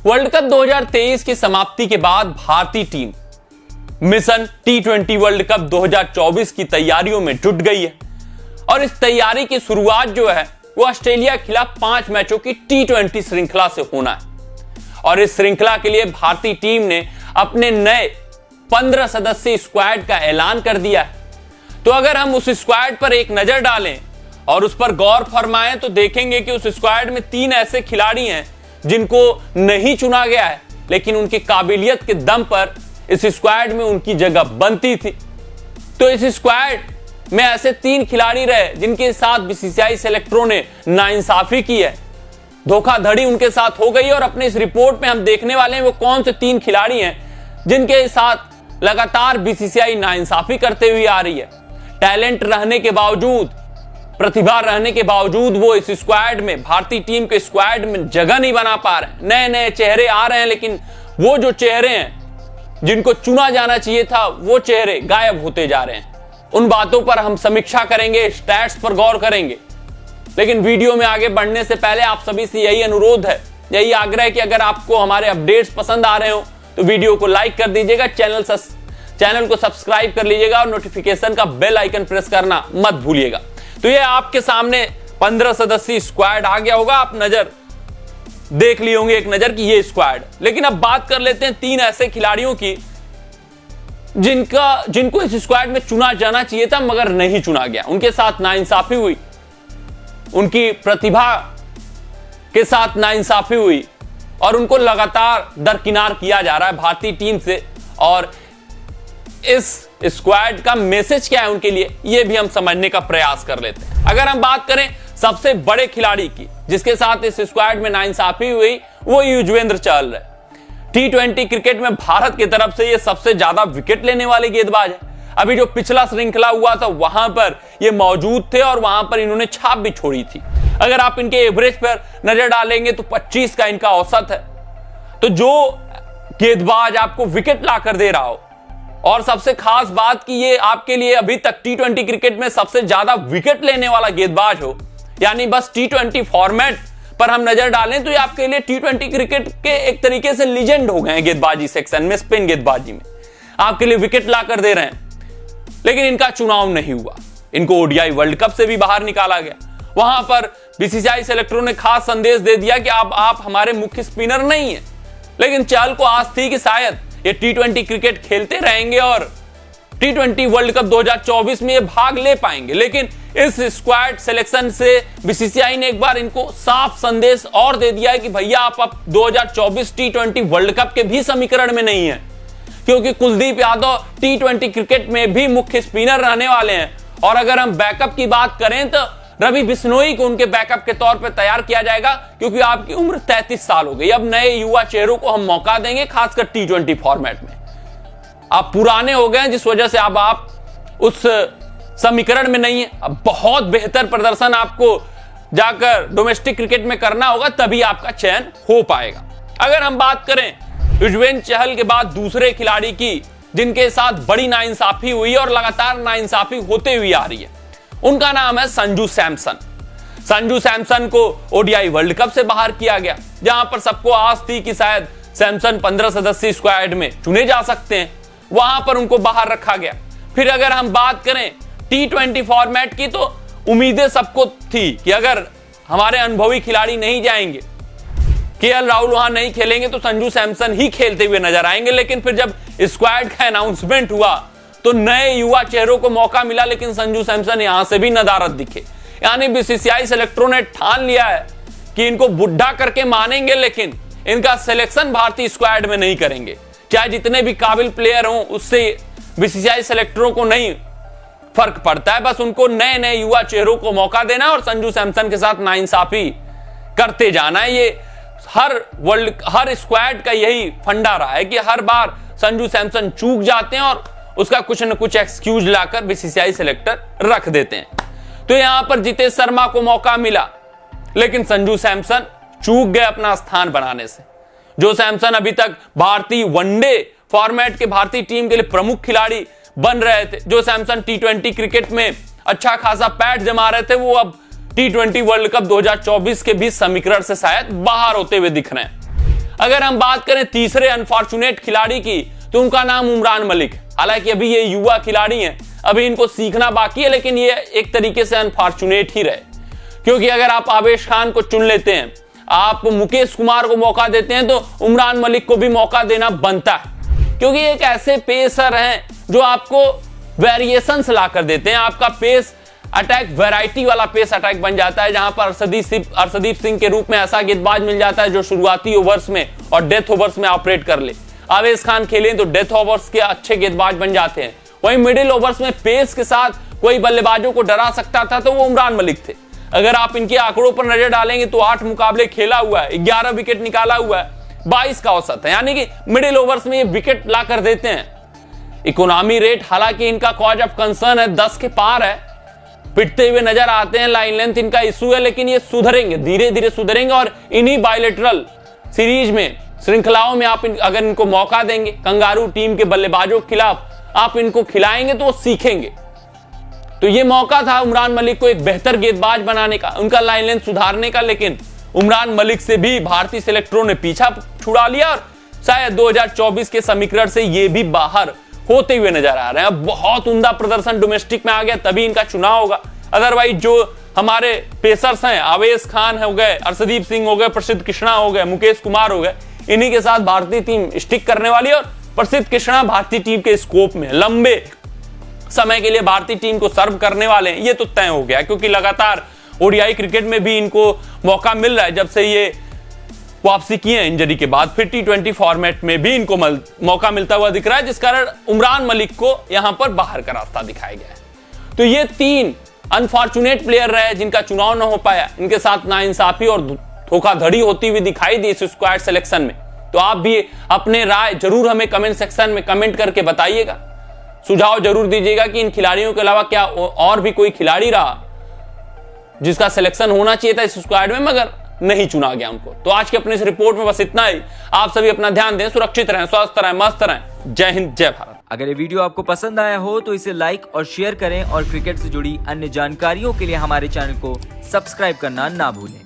World cup 2023 की समाप्ति के बाद भारतीय team mission T20 world cup 2024 की तैयारियों में जुट गई है और इस तैयारी की शुरुआत जो है वो ऑस्ट्रेलिया के खिलाफ 5 मैचों की T20 श्रृंखला से होना है। और इस श्रृंखला के लिए भारतीय टीम ने अपने नए 15 सदस्यीय स्क्वाड का ऐलान कर दिया है। तो अगर हम उस स्क्वाड पर एक नजर डालें और उस पर गौर फरमाएं तो देखेंगे कि उस स्क्वाड में 3 ऐसे खिलाड़ी हैं जिनको नहीं चुना गया है, लेकिन उनकी काबिलियत के दम पर इस स्क्वाड में उनकी जगह बनती थी। तो इस स्क्वाड में ऐसे 3 खिलाड़ी रहे जिनके साथ बीसीसीआई सेलेक्टरों ने नाइंसाफी की है, धोखाधड़ी उनके साथ हो गई। और अपने इस रिपोर्ट में हम देखने वाले हैं वो कौन से 3 खिलाड़ी हैं जिनके साथ लगातार बीसीसीआई नाइंसाफी करते हुए आ रही है। टैलेंट रहने के बावजूद, प्रतिभा रहने के बावजूद वो इस स्क्वाड में, भारतीय टीम के स्क्वाड में जगह नहीं बना पा रहे। नए नए चेहरे आ रहे हैं, लेकिन वो जो चेहरे हैं जिनको चुना जाना चाहिए था वो चेहरे गायब होते जा रहे हैं। उन बातों पर हम समीक्षा करेंगे, स्टैट्स पर गौर करेंगे। लेकिन वीडियो में आगे बढ़ने से पहले आप सभी से यही अनुरोध है, यही आग्रह है कि अगर आपको हमारे अपडेट्स पसंद आ रहे हो तो वीडियो को लाइक कर दीजिएगा, चैनल को सब्सक्राइब कर लीजिएगा और नोटिफिकेशन का बेल आइकन प्रेस करना मत भूलिएगा। तो ये आपके सामने 15 सदस्यीय स्क्वाड आ गया होगा, आप नजर देख लिए होंगे एक नजर की ये स्क्वाड। लेकिन अब बात कर लेते हैं 3 ऐसे खिलाड़ियों की जिनको इस स्क्वाड में चुना जाना चाहिए था मगर नहीं चुना गया। उनके साथ नाइंसाफी हुई, उनकी प्रतिभा के साथ नाइंसाफी हुई और उनको लगातार दरकिनार किया जा रहा है भारतीय टीम से। और इस स्क्वाड का मैसेज क्या है उनके लिए, यह भी हम समझने का प्रयास कर लेते हैं। अगर हम बात करें सबसे बड़े खिलाड़ी की जिसके साथ इस स्क्वाड में नाइंसाफी हुई, वो युजवेंद्र चहल है। T20 क्रिकेट में भारत की तरफ से ये सबसे ज्यादा विकेट लेने वाले गेंदबाज है। अभी जो पिछला श्रृंखला हुआ था वहां पर ये मौजूद थे और वहां पर इन्होंने छाप भी छोड़ी थी। अगर आप इनके एवरेज पर नजर डालेंगे तो 25 का इनका औसत है। तो जो गेंदबाज आपको विकेट लाकर दे रहा हो, और सबसे खास बात कि ये आपके लिए अभी तक T20 क्रिकेट में सबसे ज्यादा विकेट लेने वाला गेंदबाज हो, यानी बस T20 फॉर्मेट पर हम नजर डालें तो ये आपके लिए T20 क्रिकेट के एक तरीके से लीजेंड हो गए हैं गेंदबाजी सेक्शन में, स्पिन गेंदबाजी में आपके लिए विकेट लाकर दे रहे हैं। लेकिन इनका चुनाव नहीं हुआ, इनको ओडीआई वर्ल्ड कप से भी बाहर निकाला गया। वहां पर बीसीसीआई सेलेक्टरों ने खास संदेश दे दिया कि आप हमारे मुख्य स्पिनर नहीं है। लेकिन चहल को आस थी कि शायद ये T20 क्रिकेट खेलते रहेंगे और T20 वर्ल्ड कप 2024 में ये भाग ले पाएंगे। लेकिन इस स्क्वाड सिलेक्शन से बीसीसीआई ने एक बार इनको साफ संदेश और दे दिया है कि भैया आप अब 2024 T20 वर्ल्ड कप के भी समीकरण में नहीं है, क्योंकि कुलदीप यादव T20 क्रिकेट में भी मुख्य स्पिनर रहने वाले हैं। और अगर हम बैकअप की बात करें तो रवि बिश्नोई को उनके बैकअप के तौर पर तैयार किया जाएगा, क्योंकि आपकी उम्र 33 साल हो गई। अब नए युवा चेहरों को हम मौका देंगे, खासकर T20 फॉर्मेट में। आप पुराने हो गए जिस वजह से अब आप उस समीकरण में नहीं है। अब बहुत बेहतर प्रदर्शन आपको जाकर डोमेस्टिक क्रिकेट में करना होगा, तभी आपका चयन हो पाएगा। अगर हम बात करें युजवेंद्र चहल के बाद दूसरे खिलाड़ी की जिनके साथ बड़ी नाइंसाफी हुई और लगातार नाइंसाफी होते हुए आ रही है, उनका नाम है संजू सैमसन। संजू सैमसन को ओडीआई वर्ल्ड कप से बाहर किया गया, जहां पर सबको आस थी कि शायद सैमसन 15 सदस्यीय स्क्वाड में चुने जा सकते हैं, वहां पर उनको बाहर रखा गया। फिर अगर हम बात करें T20 फॉर्मेट की तो उम्मीदें सबको थी कि अगर हमारे अनुभवी खिलाड़ी नहीं जाएंगे, केएल राहुल वहां नहीं खेलेंगे तो संजू सैमसन ही खेलते हुए नजर आएंगे। लेकिन फिर जब स्क्वाड का अनाउंसमेंट हुआ तो नए युवा चेहरों को मौका मिला, लेकिन संजू सैमसन यहां से भी नदारद दिखे। यानी बीसीसीआई सेलेक्टरों ने ठान लिया है कि इनको बुढ़ा करके मानेंगे, लेकिन इनका सिलेक्शन भारतीय स्क्वाड में नहीं करेंगे। चाहे जितने भी काबिल प्लेयर हों, उससे बीसीसीआई सेलेक्टरों को नहीं फर्क पड़ता है। बस उनको नए नए युवा चेहरों को मौका देना और संजू सैमसन के साथ नाइंसाफी करते जाना है। ये हर स्क्वाड का यही फंडा रहा है कि हर बार संजू सैमसन चूक जाते हैं और उसका कुछ न कुछ एक्सक्यूज लाकर बीसीसीआई सेलेक्टर रख देते हैं। तो यहां पर जितेश शर्मा को मौका मिला, लेकिन संजू सैमसन चूक गए अपना स्थान बनाने से। जो सैमसन अभी तक भारतीय वनडे फॉर्मेट के भारतीय टीम के लिए प्रमुख खिलाड़ी बन रहे थे, जो सैमसन T20 क्रिकेट में अच्छा खासा पैठ जमा रहे थे, वो अब T20 वर्ल्ड कप 2024 के भी समीकरण से शायद बाहर होते हुए दिख रहे हैं। अगर हम बात करें तीसरे अनफॉर्चुनेट खिलाड़ी की, तो उनका नाम उमरान मलिक। हालांकि अभी ये युवा खिलाड़ी हैं, अभी इनको सीखना बाकी है, लेकिन ये एक तरीके से अनफॉर्चुनेट ही रहे, क्योंकि अगर आप आवेश खान को चुन लेते हैं, आप मुकेश कुमार को मौका देते हैं, तो उमरान मलिक को भी मौका देना बनता है, क्योंकि एक ऐसे पेसर हैं जो आपको वेरिएशंस ला कर देते हैं। आपका पेस अटैक वैरायटी वाला पेस अटैक बन जाता है, जहां पर अर्शदीप सिंह के रूप में ऐसा गेंदबाज मिल जाता है जो शुरुआती ओवर्स में और डेथ ओवर्स में ऑपरेट कर ले। आवेश खान खेले तो डेथ ओवर्स के अच्छे गेंदबाज बन जाते हैं। वहीं मिडिल ओवर्स में पेस के साथ कोई बल्लेबाजों को डरा सकता था तो वो उमरान मलिक थे। अगर आप इनके आंकड़ों पर नजर डालेंगे तो 8 मुकाबले खेला हुआ है, 11 विकेट निकाला हुआ है, 22 का औसत है, यानी कि मिडिल ओवर्स में ये विकेट ला कर देते हैं। इकोनॉमी रेट हालांकि इनका कॉज ऑफ कंसर्न है, 10 के पार है, पिटते हुए नजर आते हैं, लाइन लेंथ इनका इशू है, लेकिन ये सुधरेंगे, धीरे धीरे सुधरेंगे और इन्हीं बायलैटरल सीरीज में, श्रृंखलाओं में आप अगर इनको मौका देंगे, कंगारू टीम के बल्लेबाजों के खिलाफ आप इनको खिलाएंगे तो वो सीखेंगे। तो ये मौका था उमरान मलिक को एक बेहतर गेंदबाज बनाने का, उनका लाइन लेंथ सुधारने का, लेकिन उमरान मलिक से भी भारतीय सिलेक्टरों ने पीछा छुड़ा लिया और शायद 2024 के समीकरण से ये भी बाहर होते हुए नजर आ रहे हैं। अब बहुत उम्दा प्रदर्शन डोमेस्टिक में आ गया तभी इनका चुनाव होगा, अदरवाइज जो हमारे पेसर्स हैं, आवेश खान हो गए, अर्शदीप सिंह हो गए, प्रसिद्ध कृष्णा हो गए, मुकेश कुमार हो गए, इन्हीं के साथ भारतीय टीम स्टिक करने वाली है। और प्रसिद्ध कृष्णा भारतीय टीम के स्कोप में लंबे समय के लिए भारतीय टीम को सर्व करने वाले हैं, ये तो तय हो गया, क्योंकि लगातार ओडीआई क्रिकेट में भी इनको मौका मिल रहा है जब से ये वापसी की है इंजरी के बाद। फिर T20 फॉर्मेट में भी इनको मौका मिलता हुआ दिख रहा है, जिस कारण उमरान मलिक को यहां पर बाहर का रास्ता दिखाया गया है। तो ये 3 अनफॉर्चुनेट प्लेयर रहे जिनका चुनाव न हो पाया, इनके साथ नाइंसाफी और धोखाधड़ी होती हुई दिखाई दी इस स्क्वाड सिलेक्शन में। तो आप भी अपने राय जरूर हमें कमेंट सेक्शन में कमेंट करके बताइएगा, सुझाव जरूर दीजिएगा कि इन खिलाड़ियों के अलावा क्या और भी कोई खिलाड़ी रहा जिसका सिलेक्शन होना चाहिए था इस स्क्वाड में मगर नहीं चुना गया उनको। तो आज के अपने इस रिपोर्ट में बस इतना ही। आप सभी अपना ध्यान दें, सुरक्षित रहें, स्वस्थ रहें, मस्त रहें। जय हिंद, जय भारत। अगर ये वीडियो आपको पसंद आया हो तो इसे लाइक और शेयर करें और क्रिकेट से जुड़ी अन्य जानकारियों के लिए हमारे चैनल को सब्सक्राइब करना ना भूलें।